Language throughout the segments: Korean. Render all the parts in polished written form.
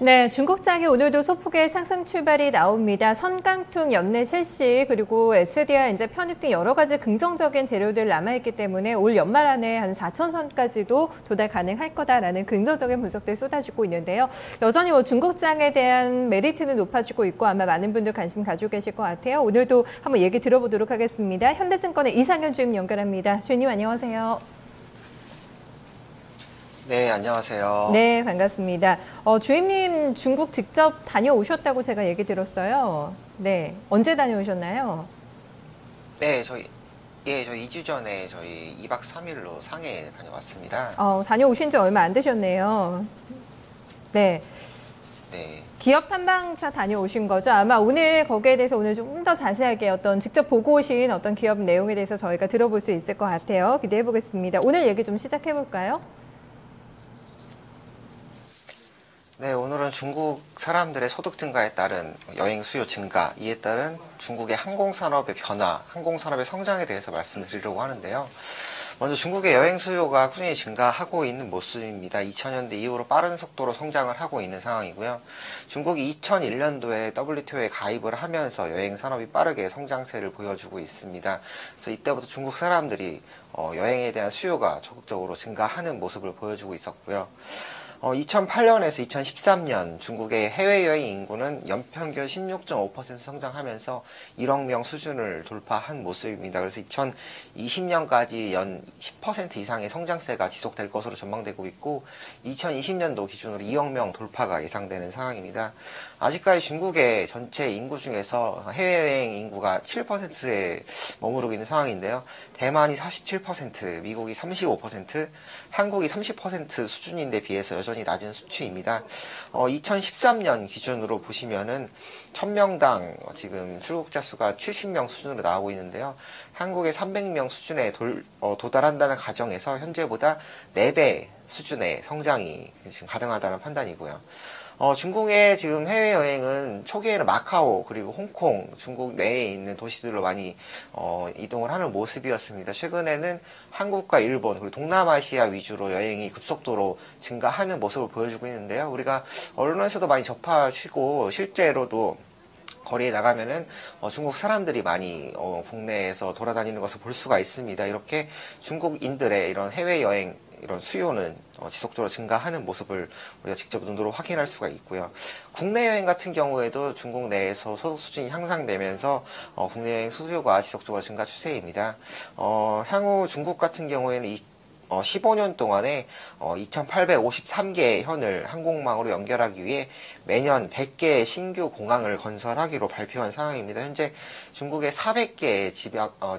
네, 중국장이 오늘도 소폭의 상승 출발이 나옵니다. 선강퉁 연내 실시 그리고 SDR 이제 편입 등 여러 가지 긍정적인 재료들 남아있기 때문에 올 연말 안에 한 4,000선까지도 도달 가능할 거다라는 긍정적인 분석들 쏟아지고 있는데요. 여전히 중국장에 대한 메리트는 높아지고 있고 아마 많은 분들 관심 가지고 계실 것 같아요. 오늘도 한번 얘기 들어보도록 하겠습니다. 현대증권의 이상현 주임 연결합니다. 주임님 안녕하세요. 네, 안녕하세요. 네, 반갑습니다. 주임님 중국 직접 다녀오셨다고 제가 얘기 들었어요. 네, 언제 다녀오셨나요? 네, 저희 2주 전에 저희 2박 3일로 상해 다녀왔습니다. 다녀오신 지 얼마 안 되셨네요. 네. 네. 기업 탐방차 다녀오신 거죠? 아마 오늘 거기에 대해서 오늘 좀 더 자세하게 직접 보고 오신 어떤 기업 내용에 대해서 저희가 들어볼 수 있을 것 같아요. 기대해 보겠습니다. 오늘 얘기 좀 시작해 볼까요? 네, 오늘은 중국 사람들의 소득 증가에 따른 여행 수요 증가, 이에 따른 중국의 항공산업의 변화, 항공산업의 성장에 대해서 말씀드리려고 하는데요. 먼저 중국의 여행 수요가 꾸준히 증가하고 있는 모습입니다. 2000년대 이후로 빠른 속도로 성장을 하고 있는 상황이고요. 중국이 2001년도에 WTO에 가입을 하면서 여행 산업이 빠르게 성장세를 보여주고 있습니다. 그래서 이때부터 중국 사람들이 여행에 대한 수요가 적극적으로 증가하는 모습을 보여주고 있었고요. 2008년에서 2013년 중국의 해외여행 인구는 연평균 16.5% 성장하면서 1억 명 수준을 돌파한 모습입니다. 그래서 2020년까지 연 10% 이상의 성장세가 지속될 것으로 전망되고 있고 2020년도 기준으로 2억 명 돌파가 예상되는 상황입니다. 아직까지 중국의 전체 인구 중에서 해외여행 인구가 7%에 머무르고 있는 상황인데요. 대만이 47%, 미국이 35%, 한국이 30% 수준인데 비해서 여전히 낮은 수치입니다. 2013년 기준으로 보시면은 1000명당 지금 출국자 수가 70명 수준으로 나오고 있는데요. 한국의 300명 수준에 도달한다는 가정에서 현재보다 4배 수준의 성장이 지금 가능하다는 판단이고요. 중국의 지금 해외여행은 초기에는 마카오 그리고 홍콩, 중국 내에 있는 도시들로 많이 이동을 하는 모습이었습니다. 최근에는 한국과 일본 그리고 동남아시아 위주로 여행이 급속도로 증가하는 모습을 보여주고 있는데요. 우리가 언론에서도 많이 접하시고 실제로도 거리에 나가면은 중국 사람들이 많이 국내에서 돌아다니는 것을 볼 수가 있습니다. 이렇게 중국인들의 이런 해외여행 이런 수요는 지속적으로 증가하는 모습을 우리가 직접 눈으로 확인할 수가 있고요. 국내 여행 같은 경우에도 중국 내에서 소득 수준이 향상되면서 국내 여행 수요가 지속적으로 증가 추세입니다. 향후 중국 같은 경우에는 15년 동안에 2,853개의 현을 항공망으로 연결하기 위해 매년 100개의 신규 공항을 건설하기로 발표한 상황입니다. 현재 중국의 400개의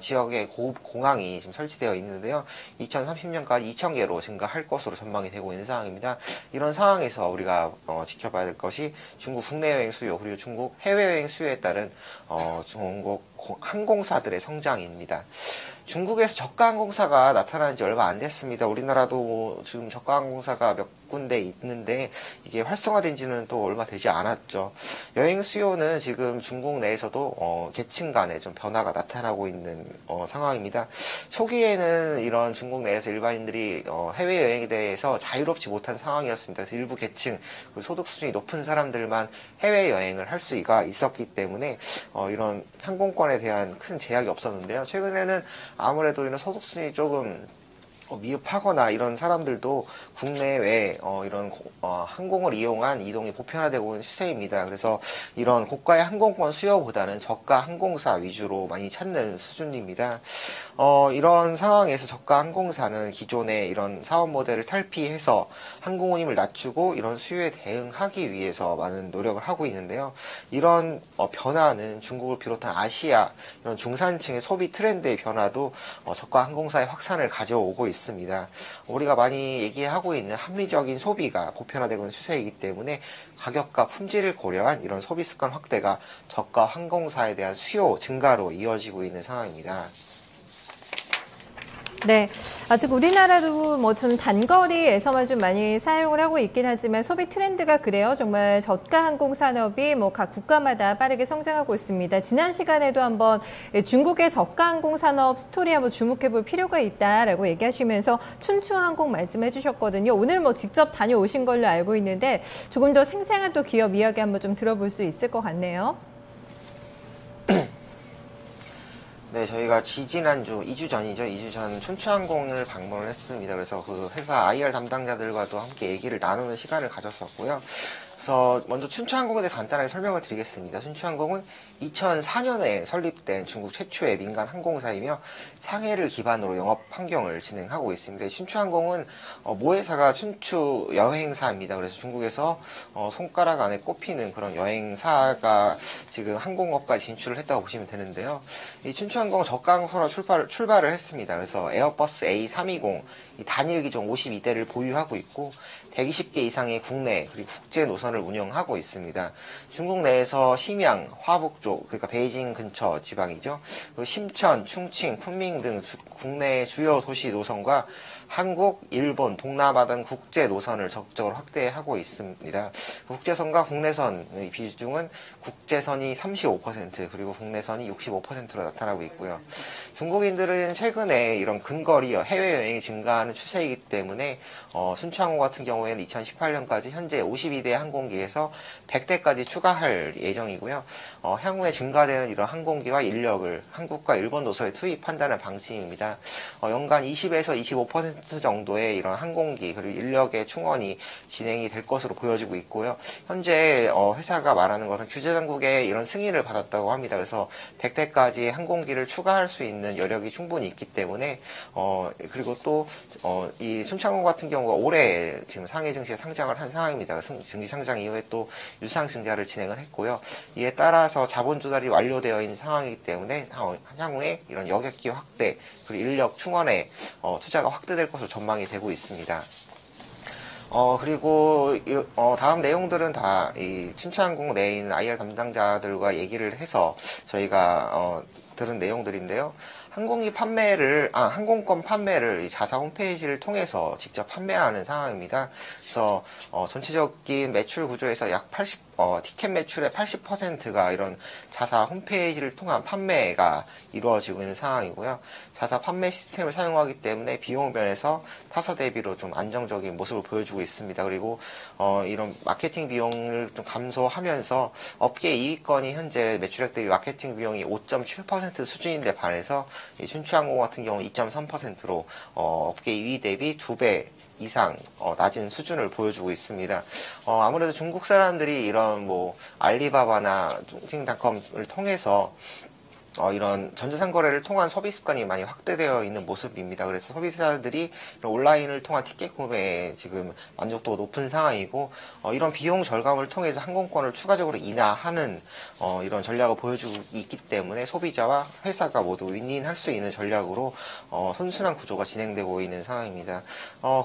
지역의 공항이 지금 설치되어 있는데요. 2030년까지 2,000개로 증가할 것으로 전망이 되고 있는 상황입니다. 이런 상황에서 우리가 지켜봐야 될 것이 중국 국내 여행 수요 그리고 중국 해외여행 수요에 따른 중국 항공사들의 성장입니다. 중국에서 저가 항공사가 나타난 지 얼마 안 됐습니다. 우리나라도 지금 저가 항공사가 몇 군데 있는데 이게 활성화된 지는 또 얼마 되지 않았죠. 여행 수요는 지금 중국 내에서도 계층 간에 좀 변화가 나타나고 있는 상황입니다. 초기에는 이런 중국 내에서 일반인들이 해외여행에 대해서 자유롭지 못한 상황이었습니다. 그래서 일부 계층 그리고 소득 수준이 높은 사람들만 해외여행을 할 수가 있었기 때문에 이런 항공권에 대한 큰 제약이 없었는데요. 최근에는 아무래도 이런 소득 수준이 조금 미흡하거나 이런 사람들도 국내외 이런 항공을 이용한 이동이 보편화되고 있는 추세입니다. 그래서 이런 고가의 항공권 수요보다는 저가 항공사 위주로 많이 찾는 수준입니다. 이런 상황에서 저가 항공사는 기존의 이런 사업 모델을 탈피해서 항공 운임을 낮추고 이런 수요에 대응하기 위해서 많은 노력을 하고 있는데요. 이런 변화는 중국을 비롯한 아시아 이런 중산층의 소비 트렌드의 변화도 저가 항공사의 확산을 가져오고 있습니다. 우리가 많이 얘기하고 있는 합리적인 소비가 보편화되고 있는 추세이기 때문에 가격과 품질을 고려한 이런 소비 습관 확대가 저가 항공사에 대한 수요 증가로 이어지고 있는 상황입니다. 네, 아직 우리나라도 뭐 좀 단거리에서만 좀 많이 사용을 하고 있긴 하지만 소비 트렌드가 그래요. 정말 저가 항공 산업이 뭐 각 국가마다 빠르게 성장하고 있습니다. 지난 시간에도 한번 중국의 저가 항공 산업 스토리 한번 주목해 볼 필요가 있다라고 얘기하시면서 춘추항공 말씀해 주셨거든요. 오늘 뭐 직접 다녀오신 걸로 알고 있는데 조금 더 생생한 또 기업 이야기 한번 좀 들어볼 수 있을 것 같네요. 네, 저희가 지지난주, 2주 전이죠. 2주 전 춘추항공을 방문을 했습니다. 그래서 그 회사 IR 담당자들과도 함께 얘기를 나누는 시간을 가졌었고요. 그래서 먼저 춘추항공에 대해서 간단하게 설명을 드리겠습니다. 춘추항공은 2004년에 설립된 중국 최초의 민간 항공사이며 상해를 기반으로 영업 환경을 진행하고 있습니다. 춘추항공은 모회사가 춘추 여행사입니다. 그래서 중국에서 손가락 안에 꼽히는 그런 여행사가 지금 항공업까지 진출을 했다고 보시면 되는데요. 이 춘추항공은 저가항공사로 출발을 했습니다. 그래서 에어버스 A320 이 단일 기종 52대를 보유하고 있고 120개 이상의 국내 그리고 국제 노선을 운영하고 있습니다. 중국 내에서 심양, 화북 쪽, 그러니까 베이징 근처 지방이죠. 그리고 심천, 충칭, 쿤밍 등 국내 주요 도시 노선과 한국, 일본, 동남아 등 국제 노선을 적극적으로 확대하고 있습니다. 국제선과 국내선 비중은 국제선이 35% 그리고 국내선이 65%로 나타나고 있고요. 중국인들은 최근에 이런 근거리 해외여행이 증가하는 추세이기 때문에 춘추항공 같은 경우에는 2018년까지 현재 52대 항공기에서 100대까지 추가할 예정이고요. 향후에 증가되는 이런 항공기와 인력을 한국과 일본 노선에 투입한다는 방침입니다. 연간 20에서 25% 정도의 이런 항공기 그리고 인력의 충원이 진행이 될 것으로 보여지고 있고요. 현재 회사가 말하는 것은 규제 당국의 이런 승인을 받았다고 합니다. 그래서 100대까지 항공기를 추가할 수 있는 여력이 충분히 있기 때문에 그리고 또 이 춘추항공 같은 경우가 올해 지금 상해 증시에 상장을 한 상황입니다. 증시 상장 이후에 또 유상 증자를 진행을 했고요. 이에 따라서 자본 조달이 완료되어 있는 상황이기 때문에 향후에 이런 여객기 확대 그리고 인력 충원에 투자가 확대될 것으로 전망이 되고 있습니다. 그리고 다음 내용들은 다 이 춘추항공 내에 있는 IR 담당자들과 얘기를 해서 저희가 들은 내용들인데요. 항공권 판매를 이 자사 홈페이지를 통해서 직접 판매하는 상황입니다. 그래서 전체적인 매출 구조에서 약 티켓 매출의 80%가 이런 자사 홈페이지를 통한 판매가 이루어지고 있는 상황이고요. 자사 판매 시스템을 사용하기 때문에 비용 면에서 타사 대비로 좀 안정적인 모습을 보여주고 있습니다. 그리고 이런 마케팅 비용을 좀 감소하면서 업계 2위권이 현재 매출액 대비 마케팅 비용이 5.7% 수준인데 반해서 이 춘추항공 같은 경우 2.3%로 업계 2위 대비 2배 이상 낮은 수준을 보여주고 있습니다. 아무래도 중국 사람들이 이런 뭐 알리바바나 찡찡닷컴을 통해서 이런 전자상 거래를 통한 소비 습관이 많이 확대되어 있는 모습입니다. 그래서 소비자들이 온라인을 통한 티켓 구매에 지금 만족도가 높은 상황이고 이런 비용 절감을 통해서 항공권을 추가적으로 인하하는 이런 전략을 보여주고 있기 때문에 소비자와 회사가 모두 윈윈할 수 있는 전략으로 선순환 구조가 진행되고 있는 상황입니다.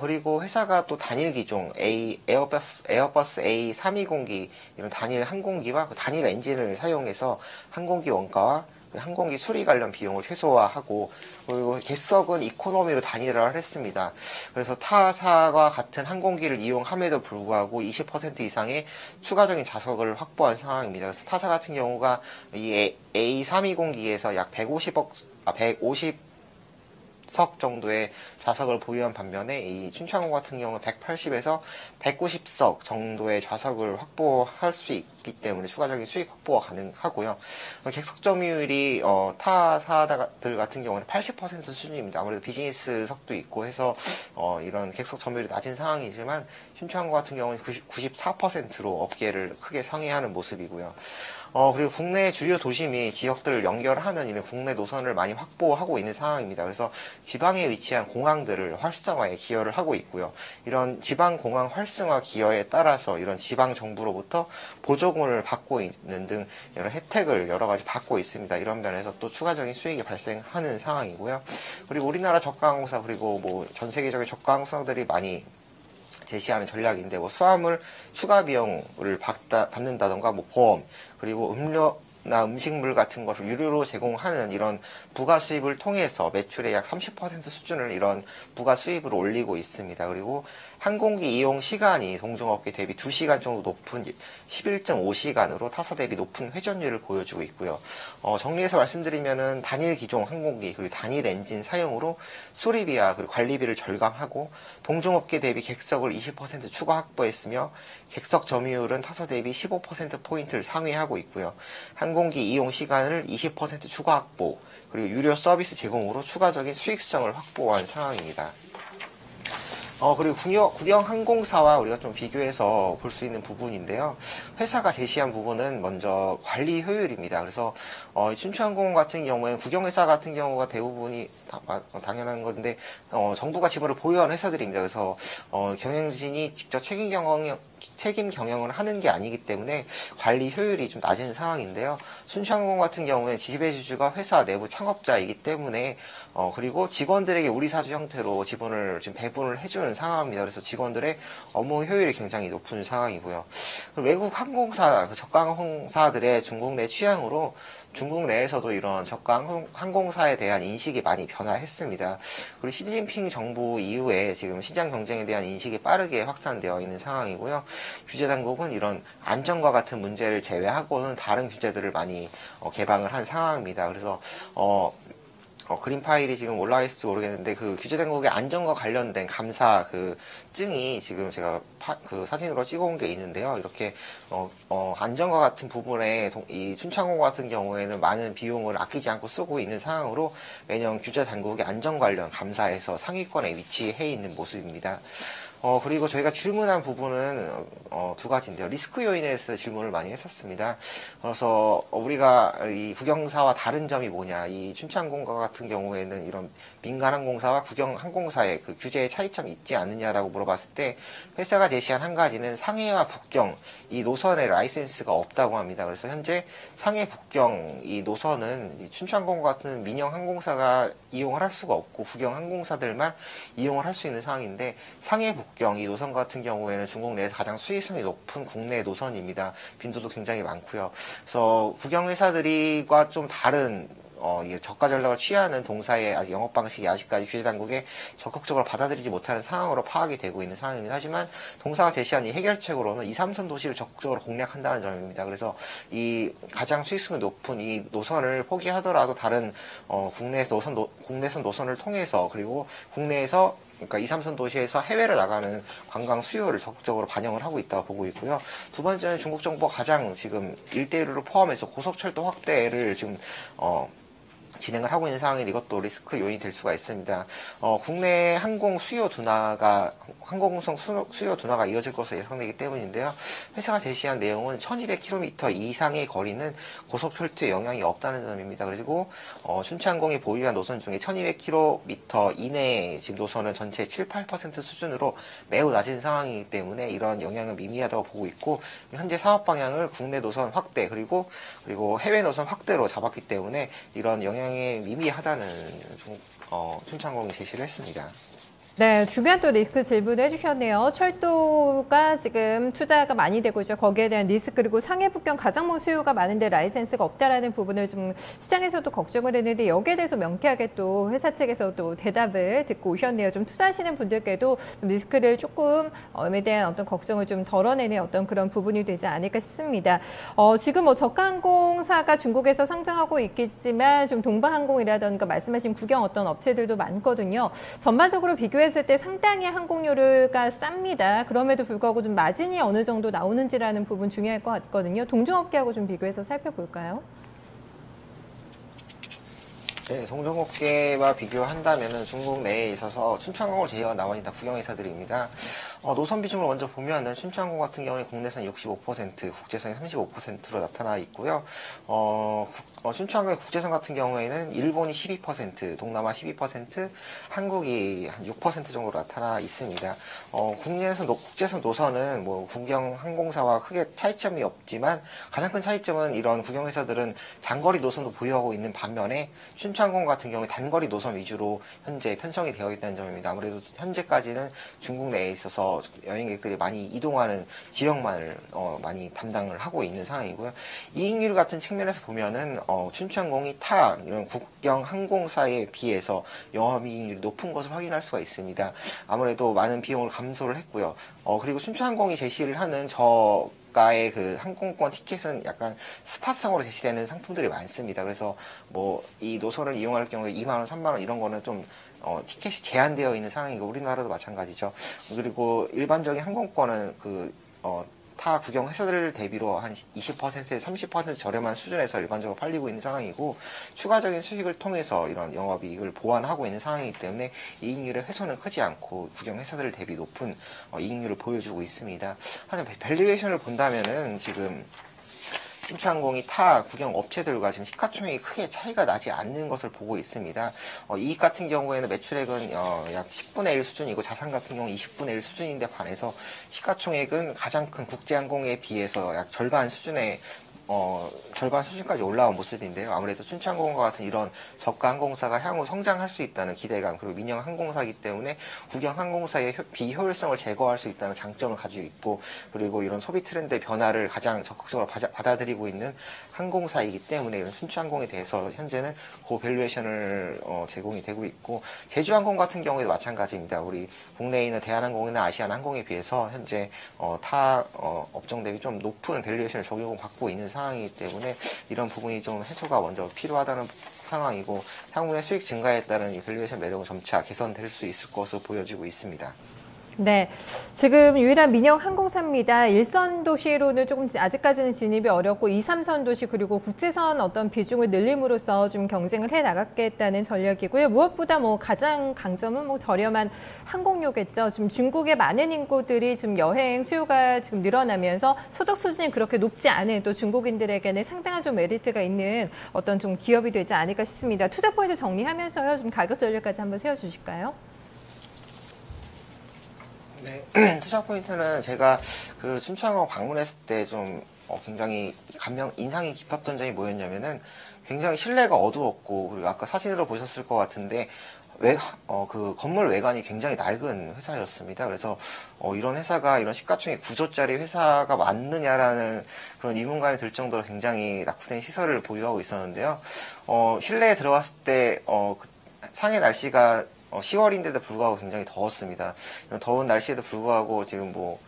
그리고 회사가 또 단일 기종 에어버스 A320기 이런 단일 항공기와 그 단일 엔진을 사용해서 항공기 원가와 항공기 수리 관련 비용을 최소화하고 그리고 객석은 이코노미로 단일화를 했습니다. 그래서 타사와 같은 항공기를 이용함에도 불구하고 20% 이상의 추가적인 좌석을 확보한 상황입니다. 그래서 타사 같은 경우가 이 A320기에서 약 150석 정도의 좌석을 보유한 반면에 이 춘추항공 같은 경우는 180에서 190석 정도의 좌석을 확보할 수 있기 때문에 추가적인 수익 확보가 가능하고요. 객석 점유율이 타사들 같은 경우는 80% 수준입니다. 아무래도 비즈니스석도 있고 해서 이런 객석 점유율이 낮은 상황이지만 춘추항공 같은 경우는 94%로 업계를 크게 상회하는 모습이고요. 그리고 국내 주요 도시 및 지역들을 연결하는 이런 국내 노선을 많이 확보하고 있는 상황입니다. 그래서 지방에 위치한 공항들을 활성화에 기여를 하고 있고요. 이런 지방 공항 활성화 기여에 따라서 이런 지방 정부로부터 보조금을 받고 있는 등 여러 혜택을 여러 가지 받고 있습니다. 이런 면에서 또 추가적인 수익이 발생하는 상황이고요. 그리고 우리나라 저가항공사 그리고 뭐 전 세계적인 저가항공사들이 많이 제시하는 전략인데 뭐 수화물 추가 비용을 받는다던가 뭐 보험 그리고 나 음식물 같은 것을 유료로 제공하는 이런 부가 수입을 통해서 매출의 약 30% 수준을 이런 부가 수입으로 올리고 있습니다. 그리고 항공기 이용 시간이 동종업계 대비 2시간 정도 높은 11.5시간으로 타사 대비 높은 회전율을 보여주고 있고요. 정리해서 말씀드리면은 단일 기종 항공기 그리고 단일 엔진 사용으로 수리비와 그리고 관리비를 절감하고 동종업계 대비 객석을 20% 추가 확보했으며 객석 점유율은 타사 대비 15%포인트를 상회하고 있고요. 항공기 이용 시간을 20% 추가 확보, 그리고 유료 서비스 제공으로 추가적인 수익성을 확보한 상황입니다. 그리고 국영 항공사와 우리가 좀 비교해서 볼 수 있는 부분인데요. 회사가 제시한 부분은 먼저 관리 효율입니다. 그래서 춘추항공 같은 경우에는 국영회사 같은 경우가 대부분이 당연한 건데 정부가 지분을 보유한 회사들입니다. 그래서 경영진이 직접 책임 경영을 하는 게 아니기 때문에 관리 효율이 좀 낮은 상황인데요. 춘추항공 같은 경우에 지배주주가 회사 내부 창업자이기 때문에 그리고 직원들에게 우리사주 형태로 지분을 지금 배분을 해주는 상황입니다. 그래서 직원들의 업무 효율이 굉장히 높은 상황이고요. 외국 항공사, 저가 항공사들의 중국 내 취향으로 중국 내에서도 이런 저가 항공사에 대한 인식이 많이 변화했습니다. 그리고 시진핑 정부 이후에 지금 시장 경쟁에 대한 인식이 빠르게 확산되어 있는 상황이고요. 규제 당국은 이런 안전과 같은 문제를 제외하고는 다른 규제들을 많이 개방을 한 상황입니다. 그래서 그린 파일이 지금 올라와 있을지 모르겠는데 그 규제 당국의 안전과 관련된 감사 그 증이 지금 제가 그 사진으로 찍어온 게 있는데요. 이렇게 안전과 같은 부분에 이 춘추항공 같은 경우에는 많은 비용을 아끼지 않고 쓰고 있는 상황으로 매년 규제 당국의 안전 관련 감사에서 상위권에 위치해 있는 모습입니다. 그리고 저희가 질문한 부분은 두 가지인데요. 리스크 요인에 대해서 질문을 많이 했었습니다. 그래서 우리가 이 국영사와 다른 점이 뭐냐, 이 춘추항공과 같은 경우에는 이런 민간항공사와 국영항공사의 그 규제의 차이점이 있지 않느냐라고 물어봤을 때 회사가 제시한 한 가지는 상해와 북경 이 노선의 라이센스가 없다고 합니다. 그래서 현재 상해 북경 이 노선은 이 춘추항공과 같은 민영 항공사가 이용을 할 수가 없고 국영 항공사들만 이용을 할 수 있는 상황인데 상해 북경 이 노선 같은 경우에는 중국 내에서 가장 수익성이 높은 국내 노선입니다. 빈도도 굉장히 많고요. 그래서 국영 회사들과 좀 다른 저가 전략을 취하는 동사의 아직 영업 방식이 아직까지 규제 당국에 적극적으로 받아들이지 못하는 상황으로 파악이 되고 있는 상황입니다. 하지만 동사가 제시한 이 해결책으로는 2, 3선 도시를 적극적으로 공략한다는 점입니다. 그래서 이 가장 수익성이 높은 이 노선을 포기하더라도 다른 국내선 노선을 통해서 그리고 국내에서 그러니까 2, 3선 도시에서 해외로 나가는 관광 수요를 적극적으로 반영을 하고 있다고 보고 있고요. 두 번째는 중국 정부가 가장 지금 1대1을 포함해서 고속철도 확대를 지금 진행을 하고 있는 상황인데 이것도 리스크 요인이 될 수가 있습니다. 국내 항공성 수요 둔화가 이어질 것으로 예상되기 때문인데요. 회사가 제시한 내용은 1200km 이상의 거리는 고속철도에 영향이 없다는 점입니다. 그리고 춘추항공이 보유한 노선 중에 1200km 이내의 지금 노선은 전체 7, 8% 수준으로 매우 낮은 상황이기 때문에 이런 영향은 미미하다고 보고 있고 현재 사업 방향을 국내 노선 확대 그리고 해외 노선 확대로 잡았기 때문에 이런 영향이 미미하다는 춘추항공이 제시를 했습니다. 네, 중요한 또 리스크 질문을 해주셨네요. 철도가 지금 투자가 많이 되고 있죠. 거기에 대한 리스크 그리고 상해 북경 가장몽 수요가 많은데 라이센스가 없다라는 부분을 좀 시장에서도 걱정을 했는데 여기에 대해서 명쾌하게 또 회사 측에서 또 대답을 듣고 오셨네요. 좀 투자하시는 분들께도 좀 리스크를 조금에 대한 어떤 걱정을 좀 덜어내는 어떤 그런 부분이 되지 않을까 싶습니다. 지금 저가항공사가 중국에서 상장하고 있겠지만 좀 동바항공이라던가 말씀하신 국영 어떤 업체들도 많거든요. 전반적으로 비교해 했을 때 상당히 항공료가 쌉니다. 그럼에도 불구하고 좀 마진이 어느 정도 나오는지라는 부분 중요할 것 같거든요. 동종업계하고 좀 비교해서 살펴볼까요? 네, 동종업계와 비교한다면 중국 내에 있어서 춘추항공을 제외한 나머지 다 국영회사들입니다. 노선 비중을 먼저 보면은 춘추항공 같은 경우는 국내선 65%, 국제선이 35%로 나타나 있고요. 춘추항공의 국제선 같은 경우에는 일본이 12%, 동남아 12%, 한국이 한 6% 정도 나타나 있습니다. 국제선 노선은 뭐 국영 항공사와 크게 차이점이 없지만 가장 큰 차이점은 이런 국영회사들은 장거리 노선도 보유하고 있는 반면에 춘추항공 같은 경우에 단거리 노선 위주로 현재 편성이 되어 있다는 점입니다. 아무래도 현재까지는 중국 내에 있어서 여행객들이 많이 이동하는 지역만을 많이 담당을 하고 있는 상황이고요. 이익률 같은 측면에서 보면은 춘추항공이 타 이런 국영 항공사에 비해서 영업이익률이 높은 것을 확인할 수가 있습니다. 아무래도 많은 비용을 감소를 했고요. 그리고 춘추항공이 제시를 하는 저가의 그 항공권 티켓은 약간 스팟성으로 제시되는 상품들이 많습니다. 그래서 뭐 이 노선을 이용할 경우에 2만원, 3만원 이런 거는 좀 티켓이 제한되어 있는 상황이고 우리나라도 마찬가지죠. 그리고 일반적인 항공권은 타 국영 회사들 대비로 한 20%에서 30% 저렴한 수준에서 일반적으로 팔리고 있는 상황이고 추가적인 수익을 통해서 이런 영업이익을 보완하고 있는 상황이기 때문에 이익률의 훼손은 크지 않고 국영 회사들 대비 높은 이익률을 보여주고 있습니다. 하지만 밸류에이션을 본다면은 지금 춘추항공이 타 국영 업체들과 지금 시가총액이 크게 차이가 나지 않는 것을 보고 있습니다. 이익 같은 경우에는 매출액은 약 10분의 1 수준이고 자산 같은 경우 20분의 1 수준인데 반해서 시가총액은 가장 큰 국제항공에 비해서 약 절반 수준의 절반 수준까지 올라온 모습인데요. 아무래도 춘추항공과 같은 이런 저가 항공사가 향후 성장할 수 있다는 기대감, 그리고 민영 항공사이기 때문에 국영 항공사의 비효율성을 제거할 수 있다는 장점을 가지고 있고, 그리고 이런 소비 트렌드의 변화를 가장 적극적으로 받아들이고 있는 항공사이기 때문에 이런 춘추항공에 대해서 현재는 고밸류에이션을 제공이 되고 있고, 제주항공 같은 경우에도 마찬가지입니다. 우리 국내에 있는 대한항공이나 아시아나항공에 비해서 현재 타 업종 대비 좀 높은 밸류에이션을 적용받고 있는 상황이기 때문에 이런 부분이 좀 해소가 먼저 필요하다는 상황이고, 향후에 수익 증가에 따른 이 밸류에이션 매력은 점차 개선될 수 있을 것으로 보여지고 있습니다. 네, 지금 유일한 민영 항공사입니다. 1선 도시로는 조금 아직까지는 진입이 어렵고 2, 3선 도시 그리고 국제선 어떤 비중을 늘림으로써 좀 경쟁을 해 나가겠다는 전략이고요. 무엇보다 뭐 가장 강점은 뭐 저렴한 항공료겠죠. 지금 중국의 많은 인구들이 지금 여행 수요가 지금 늘어나면서 소득 수준이 그렇게 높지 않은 또 중국인들에게는 상당한 좀 메리트가 있는 어떤 좀 기업이 되지 않을까 싶습니다. 투자 포인트 정리하면서요, 좀 가격 전략까지 한번 세워주실까요? 네, 투자 포인트는 제가 그 춘추항공 방문했을 때 좀 굉장히 인상이 깊었던 점이 뭐였냐면은 굉장히 실내가 어두웠고, 그리고 아까 사진으로 보셨을 것 같은데 그 건물 외관이 굉장히 낡은 회사였습니다. 그래서 이런 회사가 이런 시가총액 9조짜리 회사가 맞느냐라는 그런 의문감이 들 정도로 굉장히 낙후된 시설을 보유하고 있었는데요. 실내에 들어갔을 때 상해 날씨가 10월인데도 불구하고 굉장히 더웠습니다. 이런 더운 날씨에도 불구하고 지금 뭐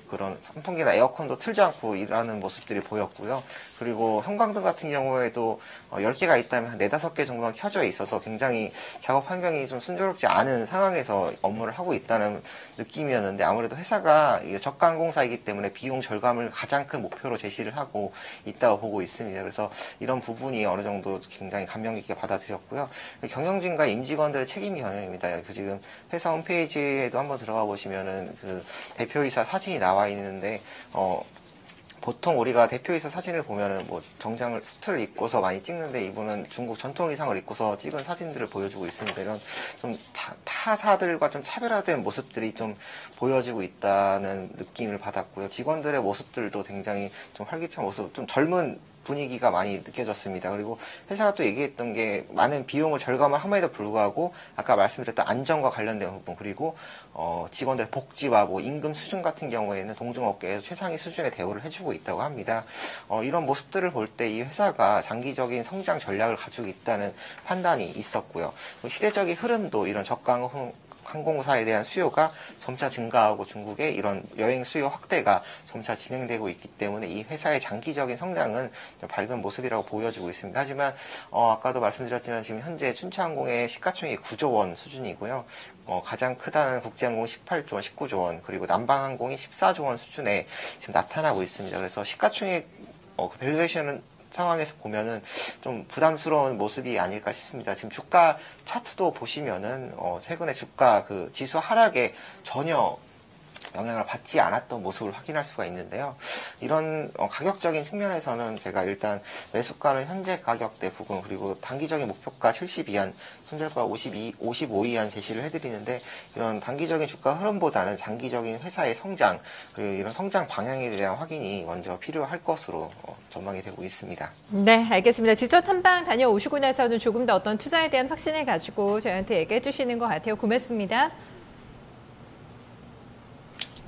그런 선풍기나 에어컨도 틀지 않고 일하는 모습들이 보였고요. 그리고 형광등 같은 경우에도 10개가 있다면 한 4, 5개 정도만 켜져 있어서 굉장히 작업 환경이 좀 순조롭지 않은 상황에서 업무를 하고 있다는 느낌이었는데, 아무래도 회사가 저가 항공사이기 때문에 비용 절감을 가장 큰 목표로 제시를 하고 있다고 보고 있습니다. 그래서 이런 부분이 어느 정도 굉장히 감명 깊게 받아들였고요. 경영진과 임직원들의 책임이 경영입니다. 지금 회사 홈페이지에도 한번 들어가 보시면은 그 대표이사 사진이 나와 있는데, 보통 우리가 대표이사 사진을 보면은 뭐 정장을 수트를 입고서 많이 찍는데, 이분은 중국 전통 의상을 입고서 찍은 사진들을 보여주고 있습니다. 이런 좀 타사들과 좀 차별화된 모습들이 좀 보여지고 있다는 느낌을 받았고요. 직원들의 모습들도 굉장히 좀 활기찬 모습, 좀 젊은 분위기가 많이 느껴졌습니다. 그리고 회사가 또 얘기했던 게 많은 비용을 절감을 함에도 불구하고 아까 말씀드렸던 안전과 관련된 부분, 그리고 직원들의 복지와 뭐 임금 수준 같은 경우에는 동종업계에서 최상위 수준의 대우를 해주고 있다고 합니다. 이런 모습들을 볼 때 이 회사가 장기적인 성장 전략을 가지고 있다는 판단이 있었고요. 시대적인 흐름도 이런 저가 항공사에 대한 수요가 점차 증가하고 중국의 이런 여행 수요 확대가 점차 진행되고 있기 때문에 이 회사의 장기적인 성장은 밝은 모습이라고 보여지고 있습니다. 하지만 아까도 말씀드렸지만 지금 현재 춘추항공의 시가총액이 9조 원 수준이고요. 가장 크다는 국제항공이 18조 원, 19조 원, 그리고 남방항공이 14조 원 수준에 지금 나타나고 있습니다. 그래서 시가총액 그 밸류에이션은 상황에서 보면은 좀 부담스러운 모습이 아닐까 싶습니다. 지금 주가 차트도 보시면은 최근에 주가 그 지수 하락에 전혀 영향을 받지 않았던 모습을 확인할 수가 있는데요. 이런 가격적인 측면에서는 제가 일단 매수가는 현재 가격대 부근 그리고 단기적인 목표가 72안, 손절가 55위안 제시를 해드리는데 이런 단기적인 주가 흐름보다는 장기적인 회사의 성장 그리고 이런 성장 방향에 대한 확인이 먼저 필요할 것으로 전망이 되고 있습니다. 네, 알겠습니다. 지적 탐방 다녀오시고 나서는 조금 더 어떤 투자에 대한 확신을 가지고 저희한테 얘기해 주시는 것 같아요. 고맙습니다.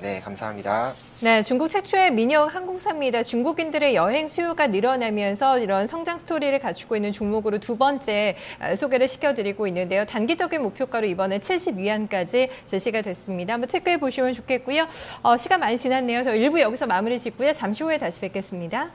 네, 감사합니다. 네, 중국 최초의 민영 항공사입니다. 중국인들의 여행 수요가 늘어나면서 이런 성장 스토리를 갖추고 있는 종목으로 두 번째 소개를 시켜드리고 있는데요. 단기적인 목표가로 이번에 72위안까지 제시가 됐습니다. 한번 체크해 보시면 좋겠고요. 시간 많이 지났네요. 저 1부 여기서 마무리 짓고요. 잠시 후에 다시 뵙겠습니다.